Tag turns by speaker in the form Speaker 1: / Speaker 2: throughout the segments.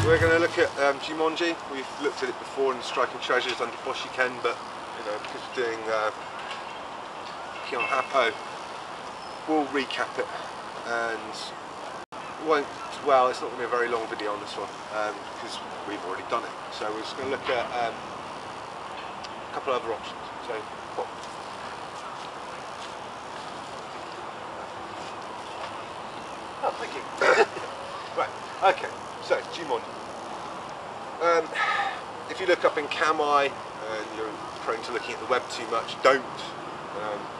Speaker 1: we're going to look at Jumongi. We've looked at it before in Striking Treasures under Bujinkan, but because we're doing Kihon Happo, we'll recap it, and it's not going to be a very long video on this one because we've already done it. So we're just going to look at a couple of other options. So, oh, thank you. Right, okay, so Jumongi. If you look up in Kami and you're prone to looking at the web too much, don't.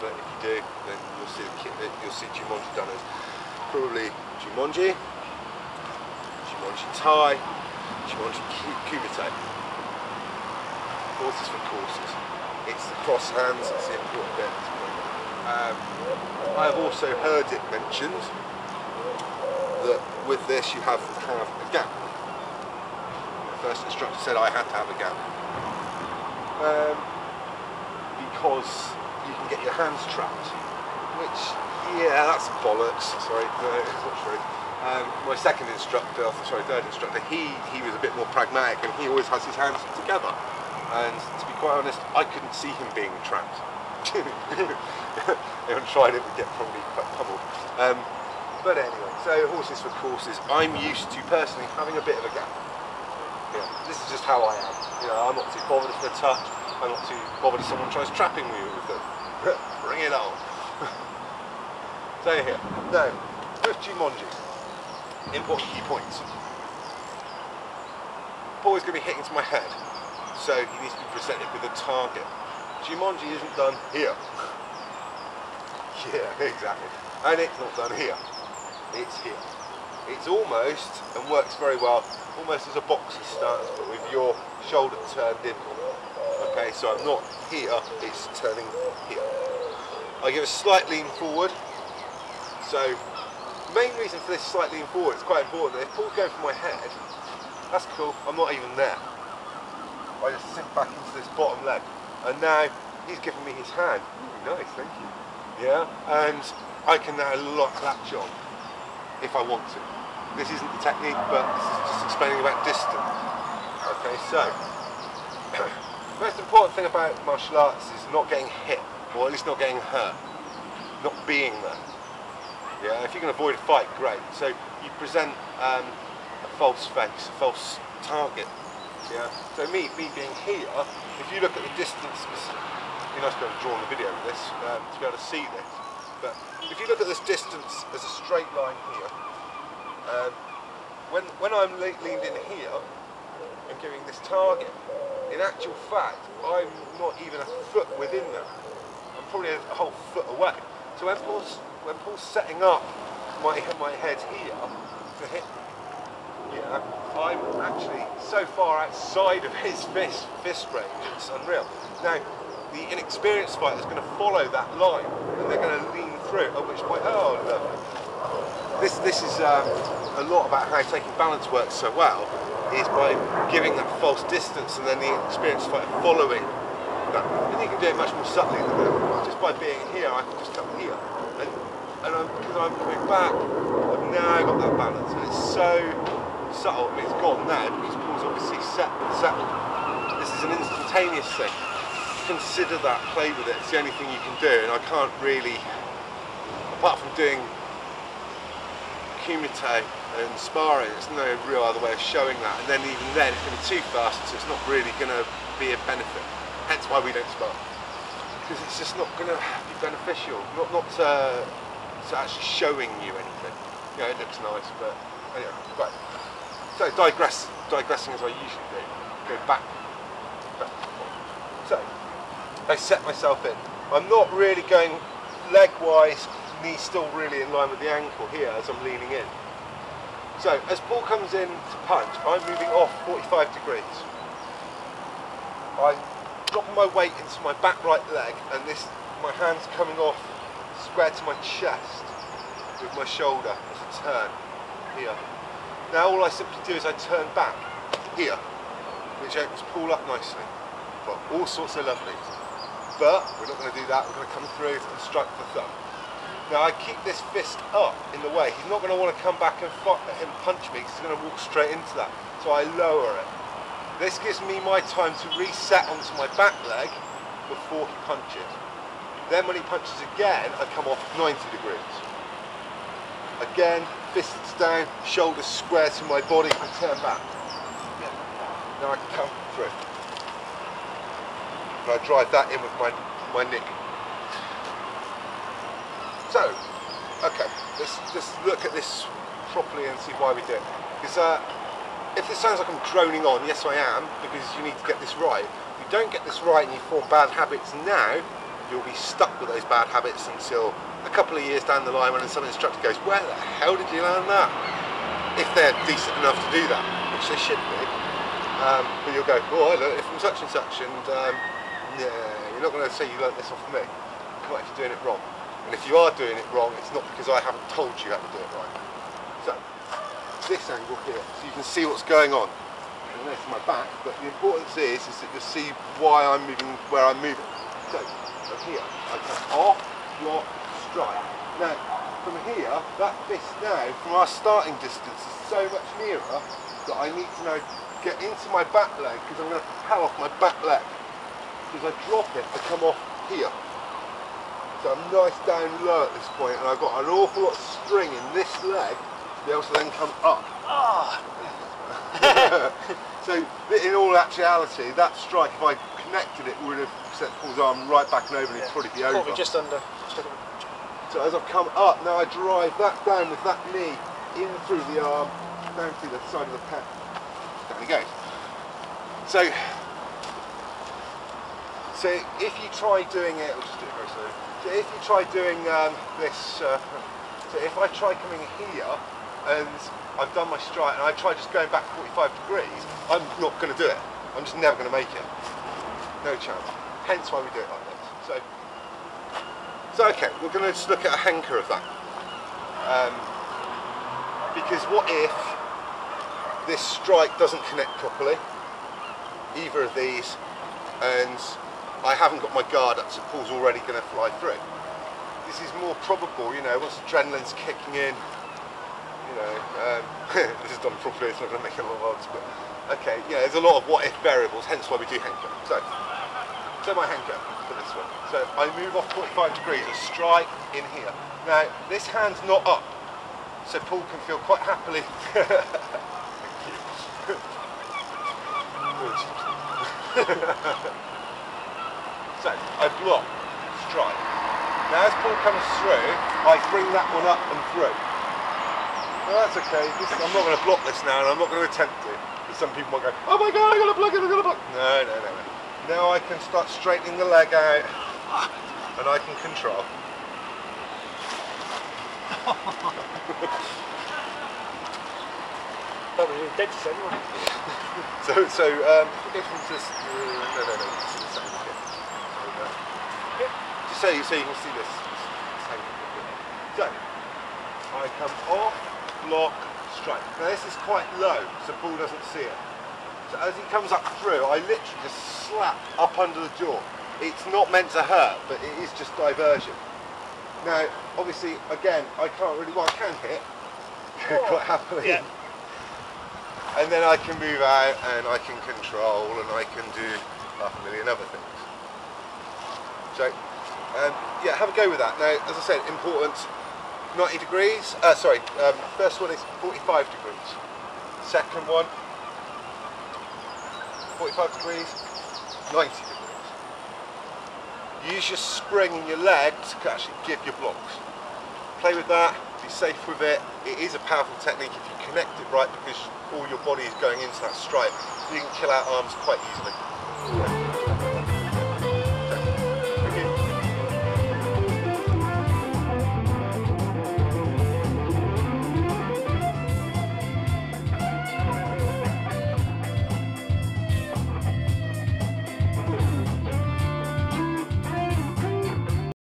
Speaker 1: But if you do, then you'll see Jumongi done as probably Jumongi, Jumongi Tai, Jumongi Kumite. Horses for courses. It's the cross hands, it's the important bit. I have also heard it mentioned that with this you have to have a gap. The first instructor said I had to have a gap because you can get your hands trapped, which, yeah, that's bollocks. Sorry, no, it's not true. My third instructor, he was a bit more pragmatic, and he always has his hands together. And to be quite honest, I couldn't see him being trapped. If I tried it, would get probably quite pummeled. But anyway, so horses for courses. I'm used to personally having a bit of a gap. Yeah, this is just how I am. I'm not too bothered for a touch. I'm not too bothered if someone tries trapping me with them. Bring it on. So here, now, with Jumongi, important key points. The ball is going to be hitting to my head, so he needs to be presented with a target. Jumongi isn't done here. Yeah, exactly. And it's not done here. It's here. It's almost, and works very well, almost as a boxing stance, but with your shoulder turned in. Okay, so I'm not here, it's turning here. I give a slight lean forward. So, the main reason for this slight lean forward is quite important. If ball's going for my head, that's cool, I'm not even there. I just sink back into this bottom leg. And now, he's giving me his hand. Ooh, nice, thank you. Yeah, and I can now lock that job if I want to. This isn't the technique, but this is just explaining about distance. Okay, so, the most important thing about martial arts is not getting hit, or at least not getting hurt, not being there. Yeah, if you can avoid a fight, great. So you present a false face, a false target. Yeah. So me being here, if you look at the distance, it'd be nice to be able to draw on the video of this to be able to see this. But if you look at this distance as a straight line here, when I'm leaned in here and giving this target, in actual fact, I'm not even a foot within that. I'm probably a whole foot away. So when Paul's setting up my head here to hit me, yeah, I'm actually so far outside of his fist range, it's unreal. Now, the inexperienced fighter is going to follow that line, and they're going to lean through, at which point, oh, lovely. This is a lot about how taking balance works so well, is by giving that false distance and then the experienced fighter following that. And you can do it much more subtly than that. Just by being here, I can just come here. And because I'm coming back, I've now got that balance. And it's so subtle, and it's gone now because Paul's obviously settled. This is an instantaneous thing. Consider that, play with it, it's the only thing you can do, and I can't really, apart from doing kumite and sparring, there's no real other way of showing that, and then even then it's going to be too fast, so it's not really going to be a benefit. Hence why we don't spar, because it's just not going to be beneficial, not to actually showing you anything. It looks nice, but anyway, right. So digressing as I usually do, go back to the point. So I set myself in. I'm not really going leg-wise, knee still really in line with the ankle here as I'm leaning in. So as ball comes in to punch, I'm moving off 45 degrees. I'm dropping my weight into my back right leg, and my hand's coming off square to my chest with my shoulder as a turn here. Now all I simply do is I turn back here, which opens Paul up nicely. Well, all sorts of lovelies. But we're not going to do that, we're going to come through and strike the thumb. Now I keep this fist up in the way. He's not going to want to come back and punch me because he's going to walk straight into that. So I lower it. This gives me my time to reset onto my back leg before he punches. Then when he punches again, I come off 90 degrees. Again, fists down, shoulders square to my body, I turn back. Now I can come through. And I drive that in with my nick. So, okay, let's just look at this properly and see why we do it. Because if this sounds like I'm droning on, yes I am, because you need to get this right. If you don't get this right and you form bad habits now, you'll be stuck with those bad habits until a couple of years down the line when some instructor goes, where the hell did you learn that? If they're decent enough to do that, which they should be. But you'll go, oh, I learned it from such and such, and yeah, you're not going to say you learnt this off of me. You're not actually doing it wrong. And if you are doing it wrong, it's not because I haven't told you how to do it right. So, this angle here, so you can see what's going on. And there's my back, but the importance is that you'll see why I'm moving, where I'm moving. So, from here, I come off, block, strike. Now, from here, that fist now, from our starting distance, is so much nearer that I need to now get into my back leg, because I'm going to propel off my back leg. Because I drop it, I come off here. So I'm nice down low at this point, and I've got an awful lot of string in this leg to be able to then come up. So in all actuality, that strike, if I connected it, would have set Paul's arm right back and over, and he'd probably be over.
Speaker 2: Caught me just under.
Speaker 1: So as I've come up, now I drive that down with that knee in through the arm, down through the side of the pec. Down he goes. So if you try doing it, we'll just do it very slowly. So if you try doing this, so if I try coming here and I've done my strike and I try just going back 45 degrees, I'm not going to do it. I'm just never going to make it. No chance. Hence why we do it like this. So okay, we're going to just look at a hanker of that. Because what if this strike doesn't connect properly, either of these, and I haven't got my guard up, so Paul's already going to fly through. This is more probable, you know, once adrenaline's kicking in, you know, this is done properly, it's not going to make a lot of odds, but okay, yeah, there's a lot of what if variables, hence why we do hanker. So my hanker for this one. So I move off 45 degrees, a strike in here. Now, this hand's not up, so Paul can feel quite happily. So, I block, strike. Now as Paul comes through, I bring that one up and through. Well, that's okay, I'm not going to block this now, and I'm not going to attempt to. Because some people might go, oh my god, I'm going to block it, I'm going to block it. No. Now I can start straightening the leg out, and I can control.
Speaker 2: Probably dentist anyway.
Speaker 1: So, if we go from this, so you can see this. So, I come off, block, strike. Now this is quite low, so Paul doesn't see it. So as he comes up through, I literally just slap up under the jaw. It's not meant to hurt, but it is just diversion. Now, obviously, again, I can't really, well I can hit, quite happily.
Speaker 2: Yeah.
Speaker 1: And then I can move out, and I can control, and I can do 500,000 other things. So, yeah, have a go with that. Now, as I said, important, 90 degrees, first one is 45 degrees. Second one, 45 degrees, 90 degrees. Use your spring in your legs to actually give your blocks. Play with that, be safe with it. It is a powerful technique if you connect it right, because all your body is going into that strike. So you can kill out arms quite easily.